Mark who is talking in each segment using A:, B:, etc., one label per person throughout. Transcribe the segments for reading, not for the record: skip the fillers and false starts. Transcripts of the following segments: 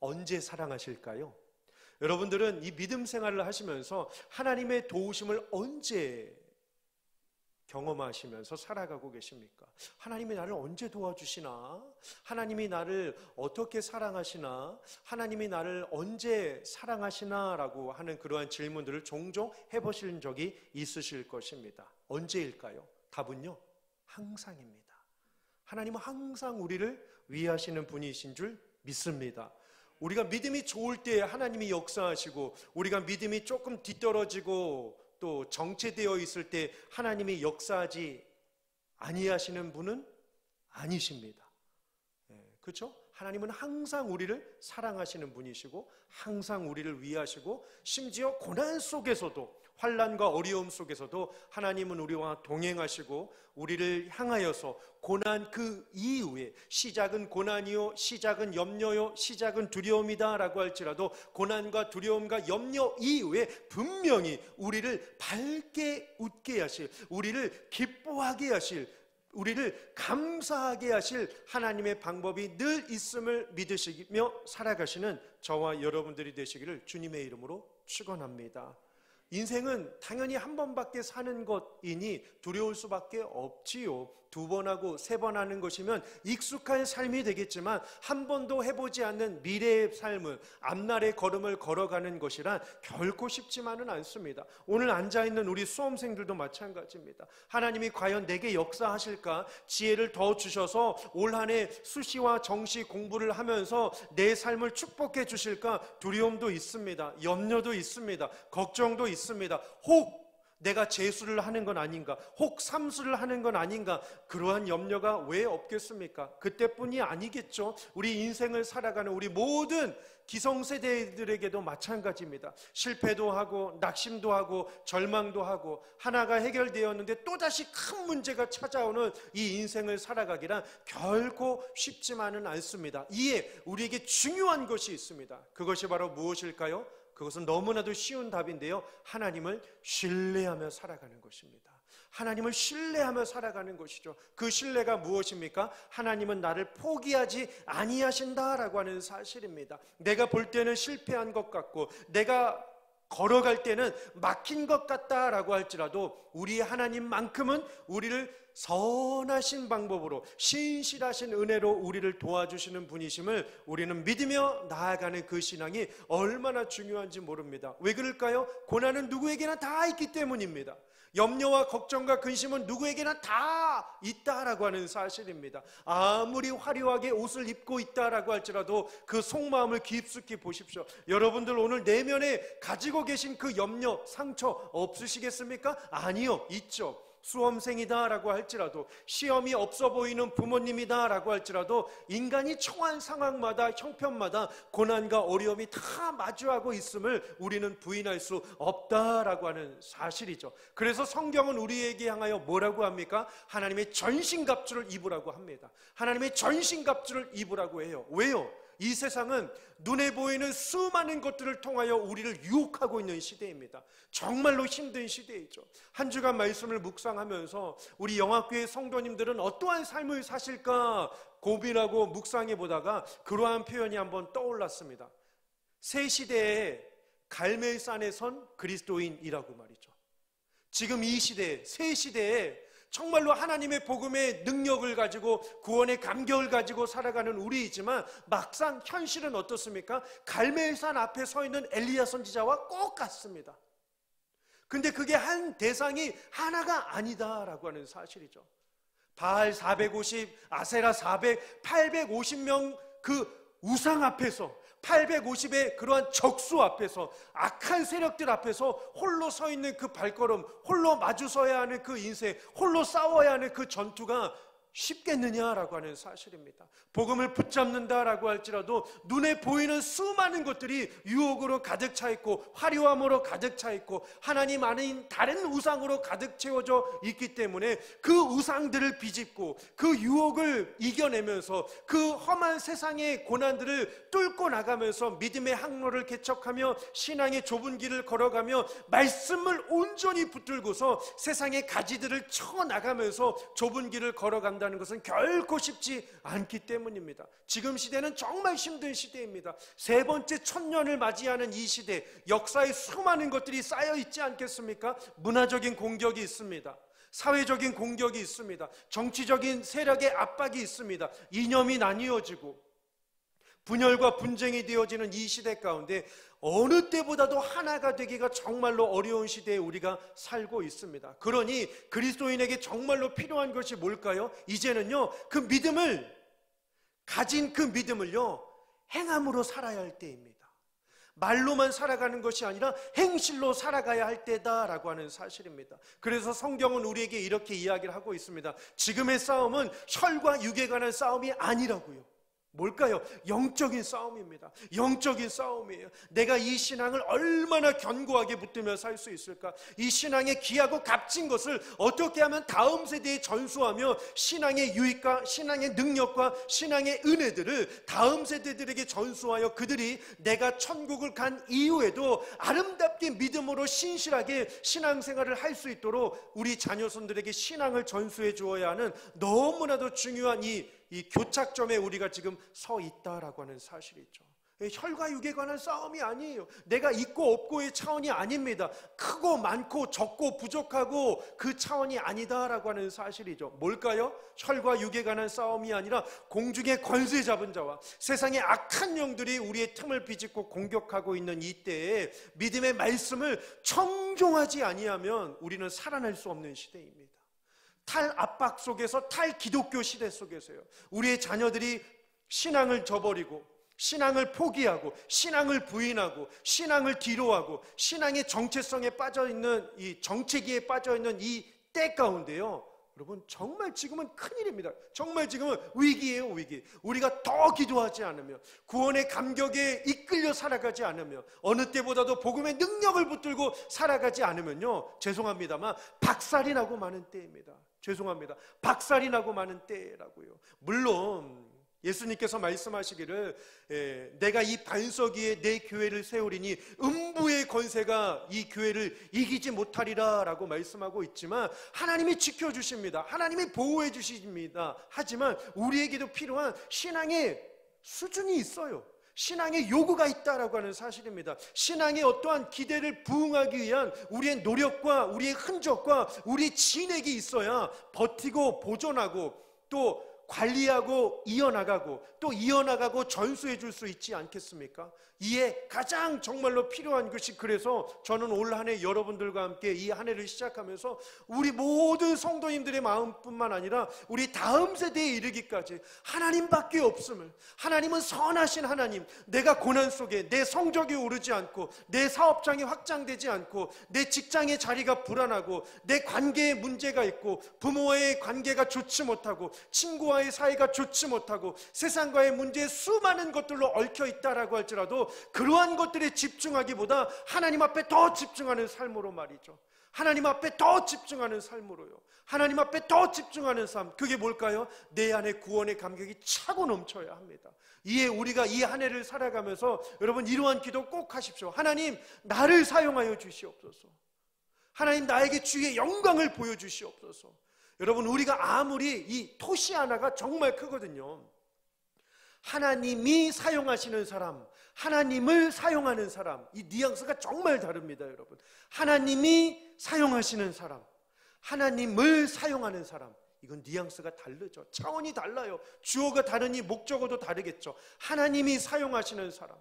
A: 언제 사랑하실까요? 여러분들은 이 믿음 생활을 하시면서 하나님의 도우심을 언제 경험하시면서 살아가고 계십니까? 하나님이 나를 언제 도와주시나? 하나님이 나를 어떻게 사랑하시나? 하나님이 나를 언제 사랑하시나? 라고 하는 그러한 질문들을 종종 해보신 적이 있으실 것입니다. 언제일까요? 답은요, 항상입니다. 하나님은 항상 우리를 위하시는 분이신 줄 믿습니다. 우리가 믿음이 좋을 때 하나님이 역사하시고, 우리가 믿음이 조금 뒤떨어지고 또 정체되어 있을 때 하나님이 역사하지 아니하시는 분은 아니십니다. 그렇죠? 하나님은 항상 우리를 사랑하시는 분이시고 항상 우리를 위하시고, 심지어 고난 속에서도, 환난과 어려움 속에서도 하나님은 우리와 동행하시고 우리를 향하여서 고난 그 이후에, 시작은 고난이요, 시작은 염려요, 시작은 두려움이다 라고 할지라도 고난과 두려움과 염려 이후에 분명히 우리를 밝게 웃게 하실, 우리를 기뻐하게 하실, 우리를 감사하게 하실 하나님의 방법이 늘 있음을 믿으시며 살아가시는 저와 여러분들이 되시기를 주님의 이름으로 축원합니다. 인생은 당연히 한 번밖에 사는 것이니 두려울 수밖에 없지요. 두 번 하고 세 번 하는 것이면 익숙한 삶이 되겠지만 한 번도 해보지 않는 미래의 삶은, 앞날의 걸음을 걸어가는 것이란 결코 쉽지만은 않습니다. 오늘 앉아있는 우리 수험생들도 마찬가지입니다. 하나님이 과연 내게 역사하실까? 지혜를 더 주셔서 올 한 해 수시와 정시 공부를 하면서 내 삶을 축복해 주실까? 두려움도 있습니다. 염려도 있습니다. 걱정도 있습니다. 혹 내가 재수를 하는 건 아닌가, 혹 삼수를 하는 건 아닌가, 그러한 염려가 왜 없겠습니까? 그때뿐이 아니겠죠. 우리 인생을 살아가는 우리 모든 기성세대들에게도 마찬가지입니다. 실패도 하고 낙심도 하고 절망도 하고, 하나가 해결되었는데 또다시 큰 문제가 찾아오는 이 인생을 살아가기란 결코 쉽지만은 않습니다. 이에 우리에게 중요한 것이 있습니다. 그것이 바로 무엇일까요? 그것은 너무나도 쉬운 답인데요, 하나님을 신뢰하며 살아가는 것입니다. 하나님을 신뢰하며 살아가는 것이죠. 그 신뢰가 무엇입니까? 하나님은 나를 포기하지 아니하신다라고 하는 사실입니다. 내가 볼 때는 실패한 것 같고, 내가 걸어갈 때는 막힌 것 같다라고 할지라도 우리 하나님만큼은 우리를 선하신 방법으로, 신실하신 은혜로 우리를 도와주시는 분이심을 우리는 믿으며 나아가는 그 신앙이 얼마나 중요한지 모릅니다. 왜 그럴까요? 고난은 누구에게나 다 있기 때문입니다. 염려와 걱정과 근심은 누구에게나 다 있다라고 하는 사실입니다. 아무리 화려하게 옷을 입고 있다라고 할지라도 그 속마음을 깊숙이 보십시오. 여러분들 오늘 내면에 가지고 계신 그 염려, 상처 없으시겠습니까? 아니요, 있죠. 수험생이다라고 할지라도, 시험이 없어 보이는 부모님이다라고 할지라도, 인간이 처한 상황마다, 형편마다 고난과 어려움이 다 마주하고 있음을 우리는 부인할 수 없다라고 하는 사실이죠. 그래서 성경은 우리에게 향하여 뭐라고 합니까? 하나님의 전신갑주를 입으라고 합니다. 하나님의 전신갑주를 입으라고 해요. 왜요? 이 세상은 눈에 보이는 수많은 것들을 통하여 우리를 유혹하고 있는 시대입니다. 정말로 힘든 시대이죠. 한 주간 말씀을 묵상하면서 우리 영학교회 성도님들은 어떠한 삶을 사실까 고민하고 묵상해 보다가 그러한 표현이 한번 떠올랐습니다. 새 시대에 갈멜산에 선 그리스도인이라고 말이죠. 지금 이 시대에, 새 시대에 정말로 하나님의 복음의 능력을 가지고 구원의 감격을 가지고 살아가는 우리이지만 막상 현실은 어떻습니까? 갈멜산 앞에 서 있는 엘리야 선지자와 똑같습니다. 근데 그게 한 대상이 하나가 아니다라고 하는 사실이죠. 바알 450, 아세라 400, 850명 그 우상 앞에서, 850의 그러한 적수 앞에서, 악한 세력들 앞에서 홀로 서 있는 그 발걸음, 홀로 마주서야 하는 그 인생, 홀로 싸워야 하는 그 전투가 쉽겠느냐라고 하는 사실입니다. 복음을 붙잡는다라고 할지라도 눈에 보이는 수많은 것들이 유혹으로 가득 차 있고, 화려함으로 가득 차 있고, 하나님 아닌 다른 우상으로 가득 채워져 있기 때문에 그 우상들을 비집고 그 유혹을 이겨내면서 그 험한 세상의 고난들을 뚫고 나가면서 믿음의 항로를 개척하며 신앙의 좁은 길을 걸어가며 말씀을 온전히 붙들고서 세상의 가지들을 쳐나가면서 좁은 길을 걸어간다 한다는 것은 결코 쉽지 않기 때문입니다. 지금 시대는 정말 힘든 시대입니다. 세 번째 천년을 맞이하는 이 시대, 역사에 수많은 것들이 쌓여 있지 않겠습니까? 문화적인 공격이 있습니다. 사회적인 공격이 있습니다. 정치적인 세력의 압박이 있습니다. 이념이 나뉘어지고 분열과 분쟁이 되어지는 이 시대 가운데 어느 때보다도 하나가 되기가 정말로 어려운 시대에 우리가 살고 있습니다. 그러니 그리스도인에게 정말로 필요한 것이 뭘까요? 이제는요, 그 믿음을 가진 그 믿음을요, 행함으로 살아야 할 때입니다. 말로만 살아가는 것이 아니라 행실로 살아가야 할 때다라고 하는 사실입니다. 그래서 성경은 우리에게 이렇게 이야기를 하고 있습니다. 지금의 싸움은 혈과 육에 관한 싸움이 아니라고요. 뭘까요? 영적인 싸움입니다. 영적인 싸움이에요. 내가 이 신앙을 얼마나 견고하게 붙들며 살 수 있을까? 이 신앙의 귀하고 값진 것을 어떻게 하면 다음 세대에 전수하며 신앙의 유익과 신앙의 능력과 신앙의 은혜들을 다음 세대들에게 전수하여 그들이 내가 천국을 간 이후에도 아름답게 믿음으로 신실하게 신앙생활을 할 수 있도록 우리 자녀손들에게 신앙을 전수해 주어야 하는 너무나도 중요한 이 교착점에 우리가 지금 서 있다라고 하는 사실이죠. 혈과 육에 관한 싸움이 아니에요. 내가 있고 없고의 차원이 아닙니다. 크고 많고 적고 부족하고 그 차원이 아니다라고 하는 사실이죠. 뭘까요? 혈과 육에 관한 싸움이 아니라 공중의 권세 잡은 자와 세상의 악한 영들이 우리의 틈을 비집고 공격하고 있는 이때에 믿음의 말씀을 청종하지 아니하면 우리는 살아날 수 없는 시대입니다. 탈압박 속에서 탈기독교 시대 속에서요, 우리의 자녀들이 신앙을 저버리고 신앙을 포기하고 신앙을 부인하고 신앙을 뒤로하고 신앙의 정체성에 빠져있는 이 정체기에 빠져있는 이 때 가운데요, 여러분 정말 지금은 큰일입니다. 정말 지금은 위기예요, 위기. 우리가 더 기도하지 않으면, 구원의 감격에 이끌려 살아가지 않으면, 어느 때보다도 복음의 능력을 붙들고 살아가지 않으면요, 죄송합니다만 박살이 나고 마는 때입니다. 죄송합니다. 박살이 나고 마는 때라고요. 물론 예수님께서 말씀하시기를 내가 이 반석 위에 내 교회를 세우리니 음부의 권세가 이 교회를 이기지 못하리라 라고 말씀하고 있지만 하나님이 지켜주십니다. 하나님이 보호해 주십니다. 하지만 우리에게도 필요한 신앙의 수준이 있어요. 신앙의 요구가 있다라고 하는 사실입니다. 신앙의 어떠한 기대를 부응하기 위한 우리의 노력과 우리의 흔적과 우리의 진액이 있어야 버티고 보존하고 또 관리하고 이어나가고 또 이어나가고 전수해 줄 수 있지 않겠습니까? 이에 가장 정말로 필요한 것이, 그래서 저는 올 한 해 여러분들과 함께 이 한 해를 시작하면서 우리 모든 성도님들의 마음뿐만 아니라 우리 다음 세대에 이르기까지 하나님밖에 없음을, 하나님은 선하신 하나님, 내가 고난 속에 내 성적이 오르지 않고 내 사업장이 확장되지 않고 내 직장의 자리가 불안하고 내 관계에 문제가 있고 부모와의 관계가 좋지 못하고 친구와의 사이가 좋지 못하고 세상과의 문제에 수많은 것들로 얽혀 있다라고 할지라도 그러한 것들에 집중하기보다 하나님 앞에 더 집중하는 삶으로 말이죠. 하나님 앞에 더 집중하는 삶으로요. 하나님 앞에 더 집중하는 삶, 그게 뭘까요? 내 안에 구원의 감격이 차고 넘쳐야 합니다. 이에 우리가 이 한 해를 살아가면서 여러분 이러한 기도 꼭 하십시오. 하나님, 나를 사용하여 주시옵소서. 하나님, 나에게 주의 영광을 보여주시옵소서. 여러분, 우리가 아무리 이 토시 하나가 정말 크거든요. 하나님이 사용하시는 사람, 하나님을 사용하는 사람, 이 뉘앙스가 정말 다릅니다, 여러분. 하나님이 사용하시는 사람, 하나님을 사용하는 사람, 이건 뉘앙스가 다르죠. 차원이 달라요. 주어가 다르니 목적어도 다르겠죠. 하나님이 사용하시는 사람,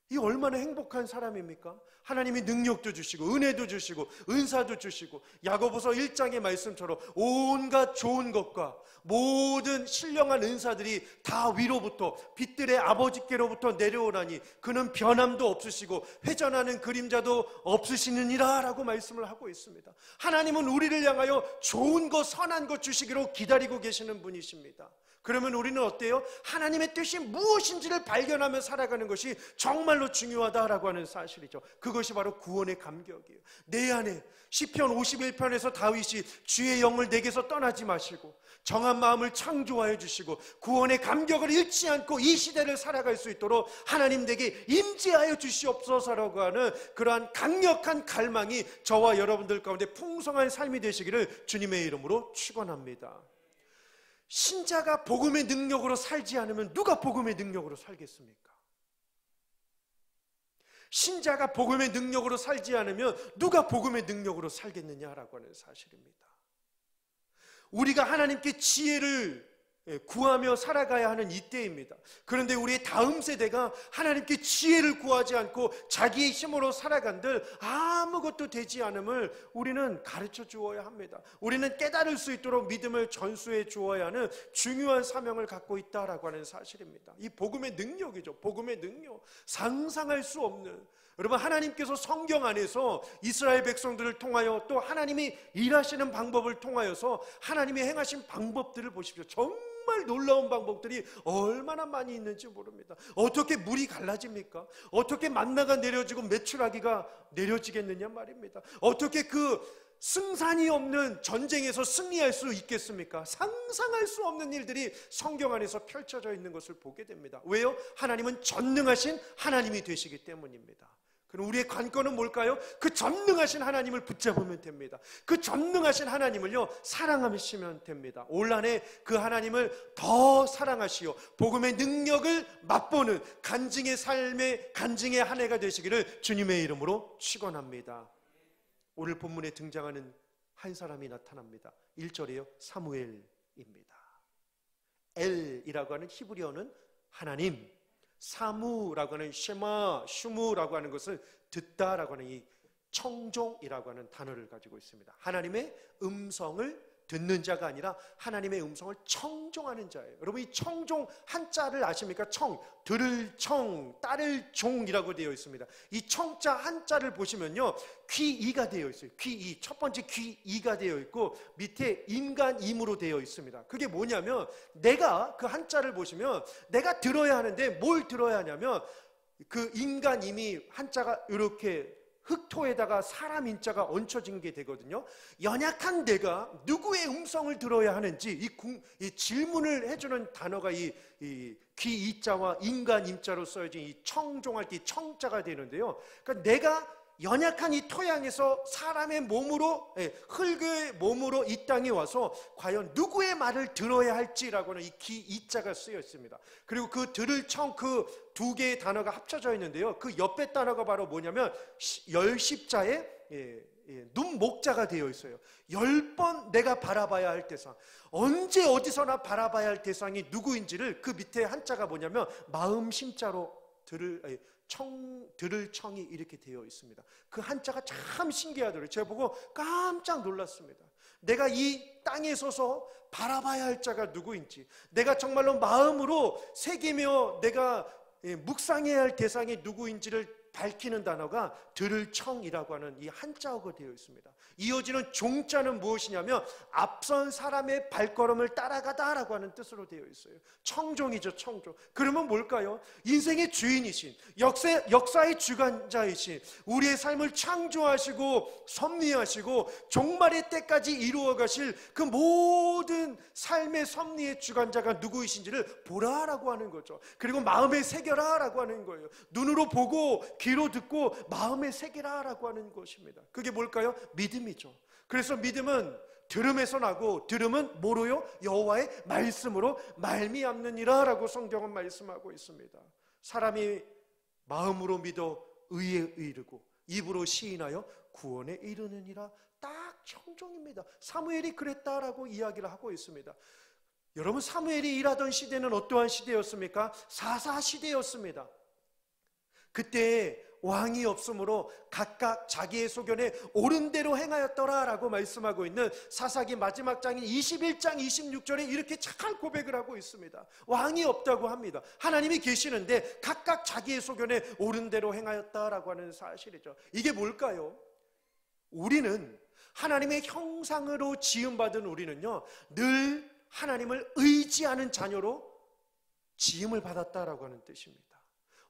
A: 이 얼마나 행복한 사람입니까? 하나님이 능력도 주시고 은혜도 주시고 은사도 주시고 야고보서 1장의 말씀처럼 온갖 좋은 것과 모든 신령한 은사들이 다 위로부터 빛들의 아버지께로부터 내려오나니 그는 변함도 없으시고 회전하는 그림자도 없으시느니라 라고 말씀을 하고 있습니다. 하나님은 우리를 향하여 좋은 것, 선한 것 주시기로 기다리고 계시는 분이십니다. 그러면 우리는 어때요? 하나님의 뜻이 무엇인지를 발견하며 살아가는 것이 정말로 중요하다라고 하는 사실이죠. 그것이 바로 구원의 감격이에요. 내 안에 시편 51편에서 다윗이 주의 영을 내게서 떠나지 마시고 정한 마음을 창조하여 주시고 구원의 감격을 잃지 않고 이 시대를 살아갈 수 있도록 하나님 내게 임재하여 주시옵소서라고 하는 그러한 강력한 갈망이 저와 여러분들 가운데 풍성한 삶이 되시기를 주님의 이름으로 축원합니다. 신자가 복음의 능력으로 살지 않으면 누가 복음의 능력으로 살겠습니까? 신자가 복음의 능력으로 살지 않으면 누가 복음의 능력으로 살겠느냐라고 하는 사실입니다. 우리가 하나님께 지혜를 구하며 살아가야 하는 이때입니다. 그런데 우리의 다음 세대가 하나님께 지혜를 구하지 않고 자기의 힘으로 살아간들 아무것도 되지 않음을 우리는 가르쳐 주어야 합니다. 우리는 깨달을 수 있도록 믿음을 전수해 주어야 하는 중요한 사명을 갖고 있다라고 하는 사실입니다. 이 복음의 능력이죠. 복음의 능력. 상상할 수 없는, 여러분, 하나님께서 성경 안에서 이스라엘 백성들을 통하여 또 하나님이 일하시는 방법을 통하여서 하나님이 행하신 방법들을 보십시오. 정말 놀라운 방법들이 얼마나 많이 있는지 모릅니다. 어떻게 물이 갈라집니까? 어떻게 만나가 내려지고 메추라기가 내려지겠느냐 말입니다. 어떻게 그 승산이 없는 전쟁에서 승리할 수 있겠습니까? 상상할 수 없는 일들이 성경 안에서 펼쳐져 있는 것을 보게 됩니다. 왜요? 하나님은 전능하신 하나님이 되시기 때문입니다. 그럼 우리의 관건은 뭘까요? 그 전능하신 하나님을 붙잡으면 됩니다. 그 전능하신 하나님을요, 사랑하시면 됩니다. 올 한해 그 하나님을 더 사랑하시오, 복음의 능력을 맛보는 간증의 삶의 간증의 한 해가 되시기를 주님의 이름으로 축원합니다. 오늘 본문에 등장하는 한 사람이 나타납니다. 1절이에요. 사무엘입니다. 엘이라고 하는 히브리어는 하나님, 사무라고 하는 쉐마, 슈무라고 하는 것을 듣다라고 하는 이 청종이라고 하는 단어를 가지고 있습니다. 하나님의 음성을 듣는 자가 아니라 하나님의 음성을 청종하는 자예요. 여러분, 이 청종 한자를 아십니까? 청, 들을 청, 따를 종이라고 되어 있습니다. 이 청자 한자를 보시면요, 귀이가 되어 있어요. 귀이, 첫 번째 귀이가 되어 있고 밑에 인간임으로 되어 있습니다. 그게 뭐냐면, 내가 그 한자를 보시면 내가 들어야 하는데 뭘 들어야 하냐면, 그 인간임이 한자가 이렇게 흑토에다가 사람 인자가 얹혀진 게 되거든요. 연약한 내가 누구의 음성을 들어야 하는지 이 질문을 해주는 단어가 이 귀이자와 인간 임자로 써여진 이 청종할 때 청자가 되는데요. 그러니까 내가 연약한 이 토양에서 사람의 몸으로, 흙의 몸으로 이 땅에 와서 과연 누구의 말을 들어야 할지라고는 이 기이자가 쓰여 있습니다. 그리고 그 들을 청, 그 두 개의 단어가 합쳐져 있는데요, 그 옆에 단어가 바로 뭐냐면 열십자의 눈목자가 되어 있어요. 10번 내가 바라봐야 할 대상, 언제 어디서나 바라봐야 할 대상이 누구인지를 그 밑에 한자가 뭐냐면 마음 심자로 들을 청이 이렇게 되어 있습니다. 그 한자가 참 신기하더라고요. 제가 보고 깜짝 놀랐습니다. 내가 이 땅에 서서 바라봐야 할 자가 누구인지, 내가 정말로 마음으로 새기며 내가 묵상해야 할 대상이 누구인지를 밝히는 단어가 들을 청이라고 하는 이 한자어가 되어 있습니다. 이어지는 종자는 무엇이냐면 앞선 사람의 발걸음을 따라가다라고 하는 뜻으로 되어 있어요. 청종이죠, 청종. 그러면 뭘까요? 인생의 주인이신, 역사의 주관자이신, 우리의 삶을 창조하시고 섭리하시고 종말의 때까지 이루어 가실 그 모든 삶의 섭리의 주관자가 누구이신지를 보라라고 하는 거죠. 그리고 마음에 새겨라라고 하는 거예요. 눈으로 보고 귀로 듣고 마음에 새기라라고 하는 것입니다. 그게 뭘까요? 믿음이죠. 그래서 믿음은 들음에서 나고 들음은 뭐로요? 여호와의 말씀으로 말미암느니라라고 성경은 말씀하고 있습니다. 사람이 마음으로 믿어 의에 이르고 입으로 시인하여 구원에 이르느니라. 딱 청종입니다. 사무엘이 그랬다라고 이야기를 하고 있습니다. 여러분, 사무엘이 일하던 시대는 어떠한 시대였습니까? 사사 시대였습니다. 그때 왕이 없으므로 각각 자기의 소견에 옳은 대로 행하였더라라고 말씀하고 있는 사사기 마지막 장인 21장 26절에 이렇게 착한 고백을 하고 있습니다. 왕이 없다고 합니다. 하나님이 계시는데 각각 자기의 소견에 옳은 대로 행하였다라고 하는 사실이죠. 이게 뭘까요? 우리는 하나님의 형상으로 지음받은 우리는요, 늘 하나님을 의지하는 자녀로 지음을 받았다라고 하는 뜻입니다.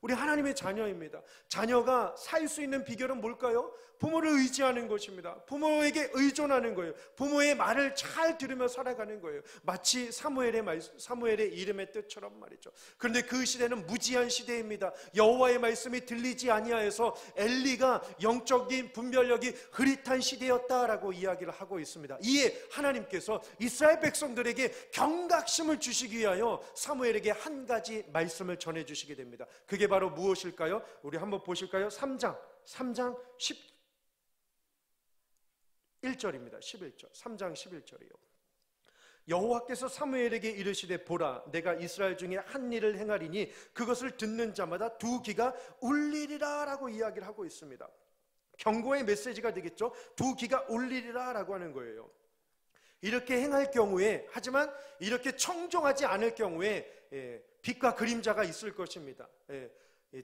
A: 우리 하나님의 자녀입니다. 자녀가 살 수 있는 비결은 뭘까요? 부모를 의지하는 것입니다. 부모에게 의존하는 거예요. 부모의 말을 잘 들으며 살아가는 거예요. 마치 사무엘의 이름의 뜻처럼 말이죠. 그런데 그 시대는 무지한 시대입니다. 여호와의 말씀이 들리지 아니하여서 엘리가 영적인 분별력이 흐릿한 시대였다라고 이야기를 하고 있습니다. 이에 하나님께서 이스라엘 백성들에게 경각심을 주시기 위하여 사무엘에게 한 가지 말씀을 전해주시게 됩니다. 그게 바로 무엇일까요? 우리 한번 보실까요? 3장 11절입니다. 11절. 3장 11절이요. 여호와께서 사무엘에게 이르시되 보라 내가 이스라엘 중에 한 일을 행하리니 그것을 듣는 자마다 두 귀가 울리리라 라고 이야기를 하고 있습니다. 경고의 메시지가 되겠죠. 두 귀가 울리리라 라고 하는 거예요. 이렇게 행할 경우에, 하지만 이렇게 청종하지 않을 경우에 빛과 그림자가 있을 것입니다.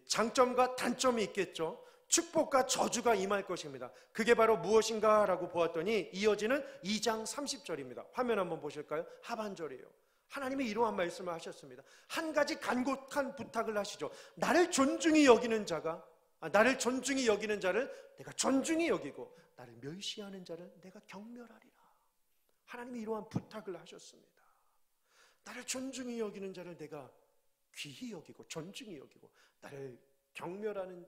A: 장점과 단점이 있겠죠. 축복과 저주가 임할 것입니다. 그게 바로 무엇인가 라고 보았더니 이어지는 2장 30절입니다. 화면 한번 보실까요? 하반절이에요. 하나님이 이러한 말씀을 하셨습니다. 한 가지 간곡한 부탁을 하시죠. 나를 존중히 여기는 자를 내가 존중히 여기고 나를 멸시하는 자를 내가 경멸하리라. 하나님이 이러한 부탁을 하셨습니다. 나를 존중히 여기는 자를 내가 귀히 여기고 존중히 여기고 나를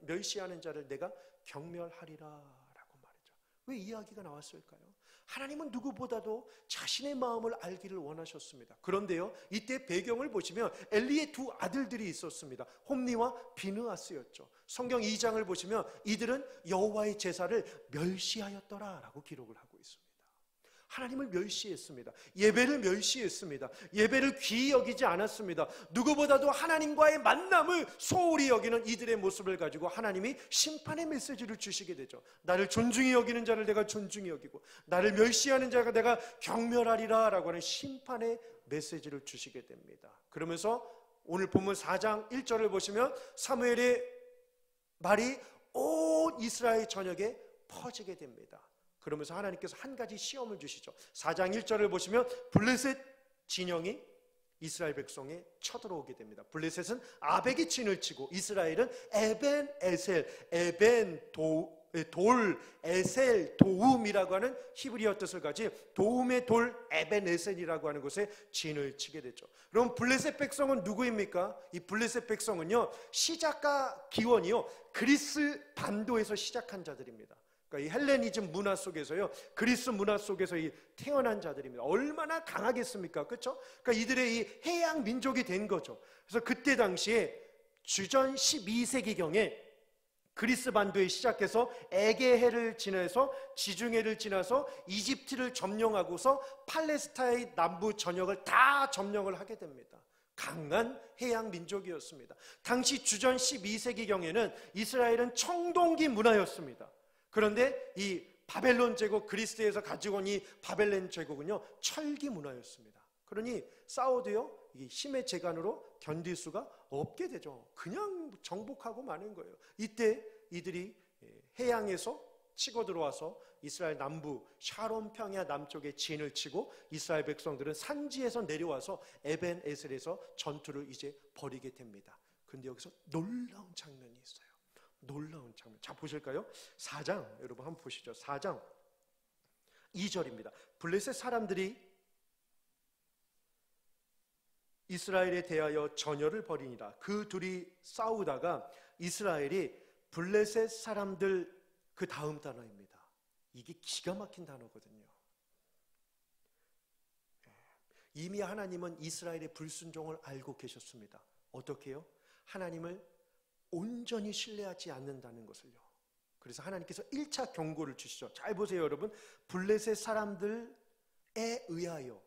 A: 멸시하는 자를 내가 경멸하리라 라고 말이죠. 왜 이야기가 나왔을까요? 하나님은 누구보다도 자신의 마음을 알기를 원하셨습니다. 그런데요, 이때 배경을 보시면 엘리의 두 아들들이 있었습니다. 홈니와 비느하스였죠. 성경 2장을 보시면 이들은 여호와의 제사를 멸시하였더라 라고 기록을 하고 있습니다. 하나님을 멸시했습니다. 예배를 멸시했습니다. 예배를 귀히 여기지 않았습니다. 누구보다도 하나님과의 만남을 소홀히 여기는 이들의 모습을 가지고 하나님이 심판의 메시지를 주시게 되죠. 나를 존중히 여기는 자를 내가 존중히 여기고 나를 멸시하는 자가 내가 경멸하리라 라고 하는 심판의 메시지를 주시게 됩니다. 그러면서 오늘 본문 4장 1절을 보시면 사무엘의 말이 온 이스라엘 전역에 퍼지게 됩니다. 그러면서 하나님께서 한 가지 시험을 주시죠. 4장 1절을 보시면 블레셋 진영이 이스라엘 백성에 쳐들어오게 됩니다. 블레셋은 아벡이 진을 치고 이스라엘은 에셀 도움이라고 하는 히브리어 뜻을 가진 도움의 돌 에벤에셀이라고 하는 곳에 진을 치게 되죠. 그럼 블레셋 백성은 누구입니까? 이 블레셋 백성은요, 시작과 기원이요 그리스 반도에서 시작한 자들입니다. 이 헬레니즘 문화 속에서요, 그리스 문화 속에서 이 태어난 자들입니다. 얼마나 강하겠습니까? 그렇죠? 그러니까 이들의 이 해양 민족이 된 거죠. 그래서 그때 당시에 주전 12세기경에 그리스 반도에 시작해서 에게해를 지나서 지중해를 지나서 이집트를 점령하고서 팔레스타인 남부 전역을 다 점령을 하게 됩니다. 강한 해양 민족이었습니다. 당시 주전 12세기경에는 이스라엘은 청동기 문화였습니다. 그런데 이 바벨론 제국, 그리스에서 가지고 온 이 바벨론 제국은요 철기 문화였습니다. 그러니 싸워도요 이게 힘의 재간으로 견딜 수가 없게 되죠. 그냥 정복하고 마는 거예요. 이때 이들이 해양에서 치고 들어와서 이스라엘 남부 샤론 평야 남쪽에 진을 치고 이스라엘 백성들은 산지에서 내려와서 에벤에셀에서 전투를 이제 벌이게 됩니다. 그런데 여기서 놀라운 장면이 있어요. 놀라운 장면. 자, 보실까요? 4장, 여러분 한번 보시죠. 4장 2절입니다. 블레셋 사람들이 이스라엘에 대하여 전열을 벌이니라. 그 둘이 싸우다가 이스라엘이 블레셋 사람들, 그 다음 단어입니다. 이게 기가 막힌 단어거든요. 이미 하나님은 이스라엘의 불순종을 알고 계셨습니다. 어떻게 해요? 하나님을 온전히 신뢰하지 않는다는 것을요. 그래서 하나님께서 1차 경고를 주시죠. 잘 보세요, 여러분. 블레셋 사람들에 의하여,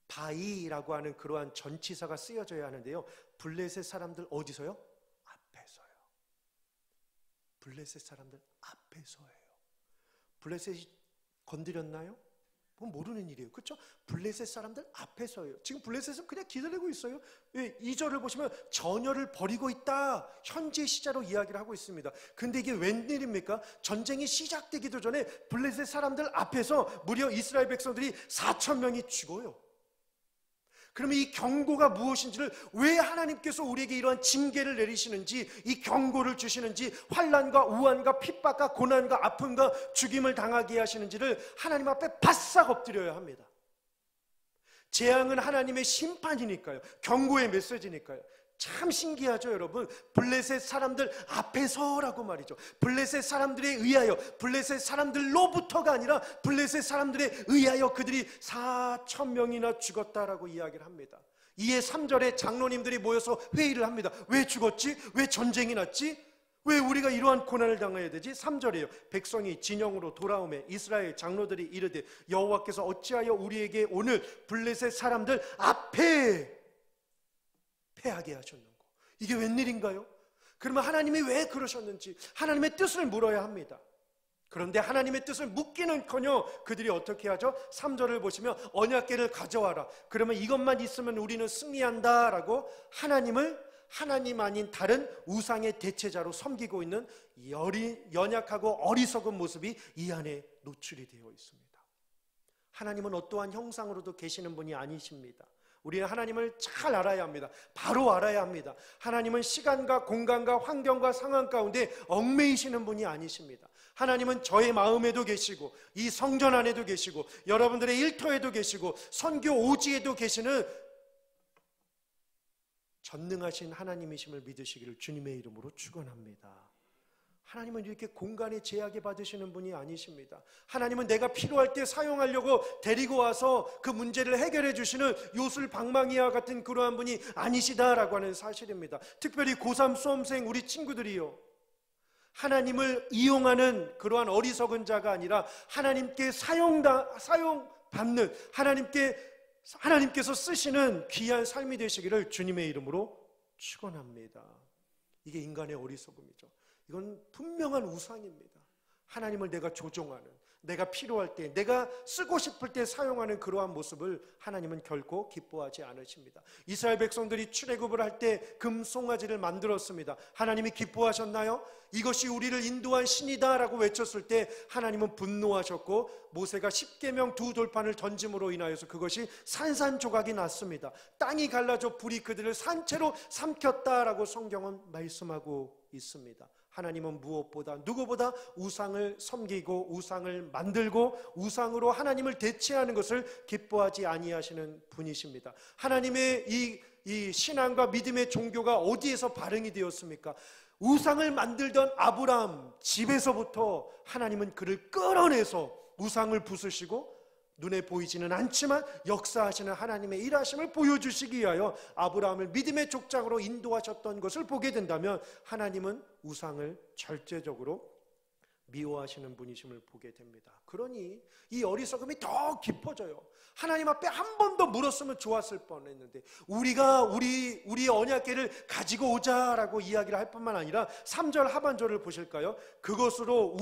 A: 바이라고 하는 그러한 전치사가 쓰여져야 하는데요, 블레셋 사람들 어디서요? 앞에서요. 블레셋 사람들 앞에서예요. 블레셋이 건드렸나요? 그건 모르는 일이에요. 그렇죠? 블레셋 사람들 앞에서예요. 지금 블레셋은 그냥 기다리고 있어요. 2절을 보시면 전열을 벌이고 있다. 현재 시자로 이야기를 하고 있습니다. 근데 이게 웬일입니까? 전쟁이 시작되기도 전에 블레셋 사람들 앞에서 무려 이스라엘 백성들이 4,000명이 죽어요. 그러면 이 경고가 무엇인지를, 왜 하나님께서 우리에게 이러한 징계를 내리시는지, 이 경고를 주시는지, 환난과 우환과 핍박과 고난과 아픔과 죽임을 당하게 하시는지를 하나님 앞에 바싹 엎드려야 합니다. 재앙은 하나님의 심판이니까요. 경고의 메시지니까요. 참 신기하죠, 여러분. 블레셋 사람들 앞에서라고 말이죠. 블레셋 사람들에 의하여, 블레셋 사람들로부터가 아니라 블레셋 사람들에 의하여 그들이 4,000명이나 죽었다라고 이야기를 합니다. 이에 3절에 장로님들이 모여서 회의를 합니다. 왜 죽었지? 왜 전쟁이 났지? 왜 우리가 이러한 고난을 당해야 되지? 3절이에요. 백성이 진영으로 돌아오매 이스라엘 장로들이 이르되 여호와께서 어찌하여 우리에게 오늘 블레셋 사람들 앞에 패하게 하셨는고? 이게 웬일인가요? 그러면 하나님이 왜 그러셨는지 하나님의 뜻을 물어야 합니다. 그런데 하나님의 뜻을 묻기는커녕 그들이 어떻게 하죠? 3절을 보시면 언약궤를 가져와라. 그러면 이것만 있으면 우리는 승리한다 라고 하나님 아닌 다른 우상의 대체자로 섬기고 있는 연약하고 어리석은 모습이 이 안에 노출이 되어 있습니다. 하나님은 어떠한 형상으로도 계시는 분이 아니십니다. 우리는 하나님을 잘 알아야 합니다. 바로 알아야 합니다. 하나님은 시간과 공간과 환경과 상황 가운데 얽매이시는 분이 아니십니다. 하나님은 저의 마음에도 계시고 이 성전 안에도 계시고 여러분들의 일터에도 계시고 선교 오지에도 계시는 전능하신 하나님이심을 믿으시기를 주님의 이름으로 축원합니다. 하나님은 이렇게 공간에 제약에 받으시는 분이 아니십니다. 하나님은 내가 필요할 때 사용하려고 데리고 와서 그 문제를 해결해 주시는 요술 방망이와 같은 그러한 분이 아니시다라고 하는 사실입니다. 특별히 고3 수험생 우리 친구들이요, 하나님을 이용하는 그러한 어리석은 자가 아니라 하나님께 사용받는, 하나님께서 쓰시는 귀한 삶이 되시기를 주님의 이름으로 축원합니다. 이게 인간의 어리석음이죠. 이건 분명한 우상입니다. 하나님을 내가 조종하는, 내가 필요할 때, 내가 쓰고 싶을 때 사용하는 그러한 모습을 하나님은 결코 기뻐하지 않으십니다. 이스라엘 백성들이 출애굽을 할 때 금송아지를 만들었습니다. 하나님이 기뻐하셨나요? 이것이 우리를 인도한 신이다 라고 외쳤을 때 하나님은 분노하셨고 모세가 십계명 두 돌판을 던짐으로 인하여서 그것이 산산조각이 났습니다. 땅이 갈라져 불이 그들을 산채로 삼켰다라고 성경은 말씀하고 있습니다. 하나님은 무엇보다 누구보다 우상을 섬기고 우상을 만들고 우상으로 하나님을 대체하는 것을 기뻐하지 아니하시는 분이십니다. 하나님의 이 신앙과 믿음의 종교가 어디에서 발흥이 되었습니까? 우상을 만들던 아브라함 집에서부터 하나님은 그를 끌어내서 우상을 부수시고 눈에 보이지는 않지만 역사하시는 하나님의 일하심을 보여주시기 위하여 아브라함을 믿음의 족장으로 인도하셨던 것을 보게 된다면 하나님은 우상을 절대적으로 미워하시는 분이심을 보게 됩니다. 그러니 이 어리석음이 더 깊어져요. 하나님 앞에 한 번 더 물었으면 좋았을 뻔했는데 우리가 우리의 언약궤를 가지고 오자라고 이야기를 할 뿐만 아니라 3절 하반절을 보실까요? 그것으로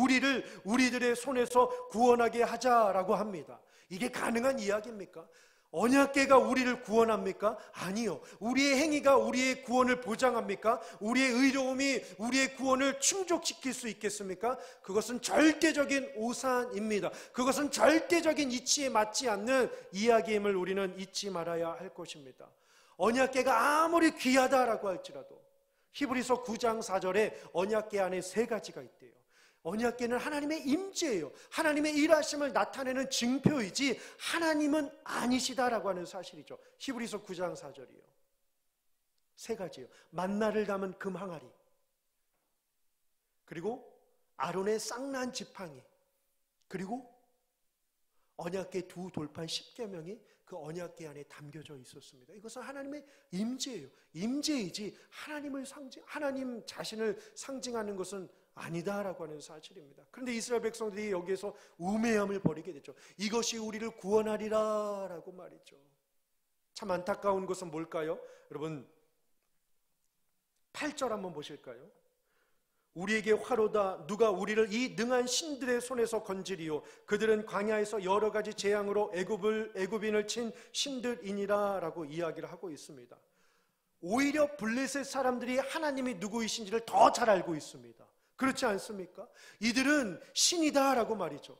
A: 우리들의 손에서 구원하게 하자라고 합니다. 이게 가능한 이야기입니까? 언약궤가 우리를 구원합니까? 아니요. 우리의 행위가 우리의 구원을 보장합니까? 우리의 의로움이 우리의 구원을 충족시킬 수 있겠습니까? 그것은 절대적인 오산입니다. 그것은 절대적인 이치에 맞지 않는 이야기임을 우리는 잊지 말아야 할 것입니다. 언약궤가 아무리 귀하다라고 할지라도 히브리서 9장 4절에 언약궤 안에 3가지가 있대요. 언약궤는 하나님의 임재예요. 하나님의 일하심을 나타내는 증표이지 하나님은 아니시다라고 하는 사실이죠. 히브리서 9장 4절이요. 3가지요. 만나를 담은 금 항아리, 그리고 아론의 쌍난 지팡이, 그리고 언약궤 두 돌판 10계명이 그 언약궤 안에 담겨져 있었습니다. 이것은 하나님의 임재예요. 임재이지 하나님 자신을 상징하는 것은 아니다라고 하는 사실입니다. 그런데 이스라엘 백성들이 여기에서 우매함을 벌이게 됐죠. 이것이 우리를 구원하리라 라고 말이죠. 참 안타까운 것은 뭘까요? 여러분 8절 한번 보실까요? 우리에게 화로다 누가 우리를 이 능한 신들의 손에서 건지리요 그들은 광야에서 여러 가지 재앙으로 애굽인을 친 신들이니라 라고 이야기를 하고 있습니다. 오히려 블레셋 사람들이 하나님이 누구이신지를 더 잘 알고 있습니다. 그렇지 않습니까? 이들은 신이다 라고 말이죠.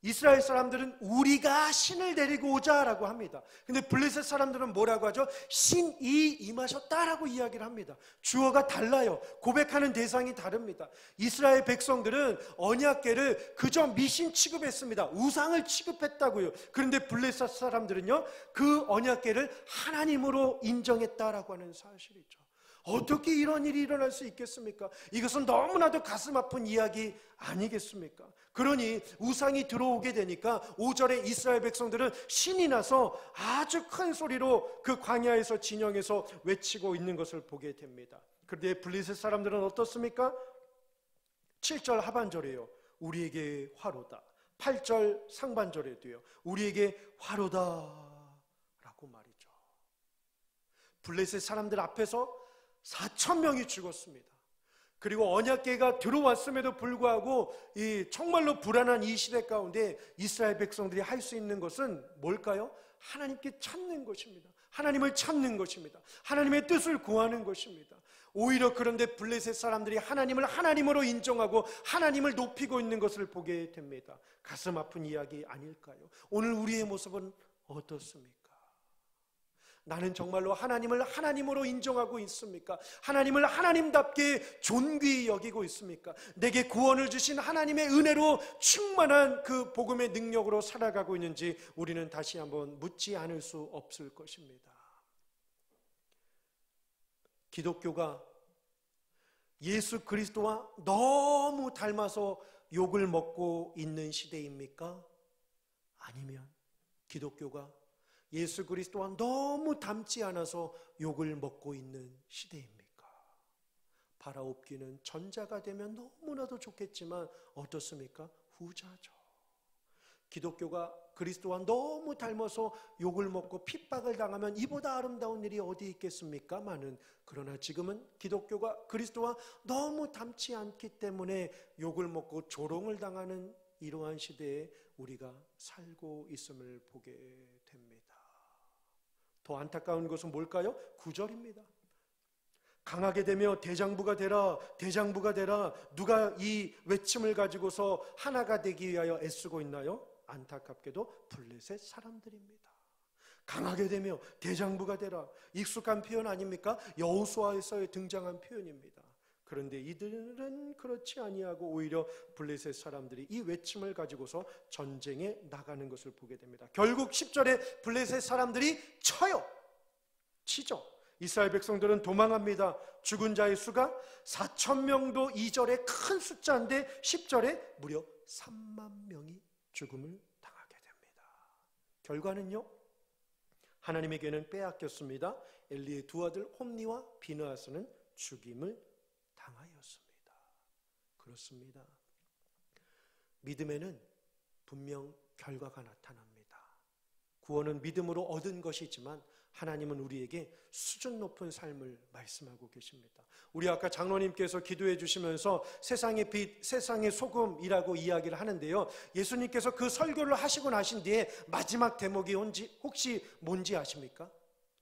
A: 이스라엘 사람들은 우리가 신을 데리고 오자라고 합니다. 근데 블레셋 사람들은 뭐라고 하죠? 신이 임하셨다라고 이야기를 합니다. 주어가 달라요. 고백하는 대상이 다릅니다. 이스라엘 백성들은 언약궤를 그저 미신 취급했습니다. 우상을 취급했다고요. 그런데 블레셋 사람들은요, 그 언약궤를 하나님으로 인정했다라고 하는 사실이죠. 어떻게 이런 일이 일어날 수 있겠습니까? 이것은 너무나도 가슴 아픈 이야기 아니겠습니까? 그러니 우상이 들어오게 되니까 5절에 이스라엘 백성들은 신이 나서 아주 큰 소리로 그 광야에서 진영에서 외치고 있는 것을 보게 됩니다. 그런데 블레셋 사람들은 어떻습니까? 7절 하반절에요. 우리에게 화로다. 8절 상반절에도요. 우리에게 화로다 라고 말이죠. 블레셋 사람들 앞에서 4,000명이 죽었습니다. 그리고 언약궤가 들어왔음에도 불구하고 정말로 불안한 이 시대 가운데 이스라엘 백성들이 할 수 있는 것은 뭘까요? 하나님께 찾는 것입니다. 하나님을 찾는 것입니다. 하나님의 뜻을 구하는 것입니다. 오히려 그런데 블레셋 사람들이 하나님을 하나님으로 인정하고 하나님을 높이고 있는 것을 보게 됩니다. 가슴 아픈 이야기 아닐까요? 오늘 우리의 모습은 어떻습니까? 나는 정말로 하나님을 하나님으로 인정하고 있습니까? 하나님을 하나님답게 존귀히 여기고 있습니까? 내게 구원을 주신 하나님의 은혜로 충만한 그 복음의 능력으로 살아가고 있는지 우리는 다시 한번 묻지 않을 수 없을 것입니다. 기독교가 예수 그리스도와 너무 닮아서 욕을 먹고 있는 시대입니까? 아니면 기독교가 예수 그리스도와 너무 닮지 않아서 욕을 먹고 있는 시대입니까? 바라옵기는 전자가 되면 너무나도 좋겠지만 어떻습니까? 후자죠. 기독교가 그리스도와 너무 닮아서 욕을 먹고 핍박을 당하면 이보다 아름다운 일이 어디 있겠습니까? 그러나 지금은 기독교가 그리스도와 너무 닮지 않기 때문에 욕을 먹고 조롱을 당하는 이러한 시대에 우리가 살고 있음을 보게 됩니다. 더 안타까운 것은 뭘까요? 9절입니다. 강하게 되며 대장부가 되라, 대장부가 되라. 누가 이 외침을 가지고서 하나가 되기 위하여 애쓰고 있나요? 안타깝게도 블레셋 사람들입니다. 강하게 되며 대장부가 되라. 익숙한 표현 아닙니까? 여호수아에서 등장한 표현입니다. 그런데 이들은 그렇지 아니하고 오히려 블레셋 사람들이 이 외침을 가지고서 전쟁에 나가는 것을 보게 됩니다. 결국 10절에 블레셋 사람들이 치죠. 이스라엘 백성들은 도망합니다. 죽은 자의 수가 4,000명도 2절에 큰 숫자인데 10절에 무려 3만 명이 죽음을 당하게 됩니다. 결과는요, 하나님에게는 빼앗겼습니다. 엘리의 두 아들 홈니와 비느하스는 죽임을 당하였습니다. 그렇습니다. 믿음에는 분명 결과가 나타납니다. 구원은 믿음으로 얻은 것이지만 하나님은 우리에게 수준 높은 삶을 말씀하고 계십니다. 우리 아까 장로님께서 기도해 주시면서 세상의 빛, 세상의 소금이라고 이야기를 하는데요, 예수님께서 그 설교를 하시고 나신 뒤에 마지막 대목이 혹시 뭔지 아십니까?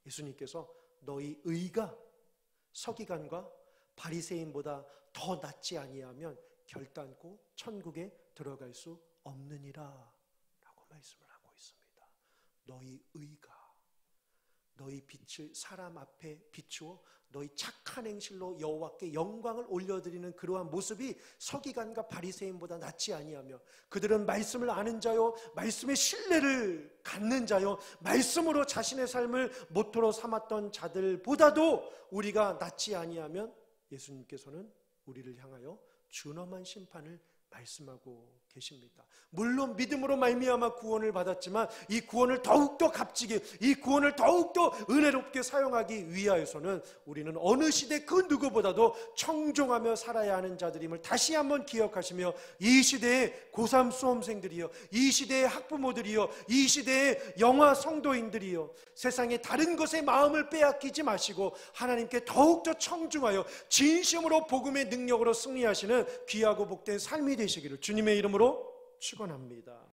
A: 예수님께서 너희 의가 서기관과 바리새인보다 더 낫지 아니하면 결단코 천국에 들어갈 수 없느니라 라고 말씀을 하고 있습니다. 너희 의가 너희 빛을 사람 앞에 비추어 너희 착한 행실로 여호와께 영광을 올려드리는 그러한 모습이 서기관과 바리새인보다 낫지 아니하며, 그들은 말씀을 아는 자요, 말씀의 신뢰를 갖는 자요, 말씀으로 자신의 삶을 모토로 삼았던 자들보다도 우리가 낫지 아니하면 예수님께서는 우리를 향하여 준엄한 심판을 말씀하고 계십니다. 물론 믿음으로 말미암아 구원을 받았지만 이 구원을 더욱더 값지게, 이 구원을 더욱더 은혜롭게 사용하기 위하여서는 우리는 어느 시대 그 누구보다도 청종하며 살아야 하는 자들임을 다시 한번 기억하시며, 이 시대의 고3 수험생들이요, 이 시대의 학부모들이요, 이 시대의 영화 성도인들이요, 세상의 다른 것에 마음을 빼앗기지 마시고 하나님께 더욱더 청중하여 진심으로 복음의 능력으로 승리하시는 귀하고 복된 삶이 되시기를 주님의 이름으로 축원합니다.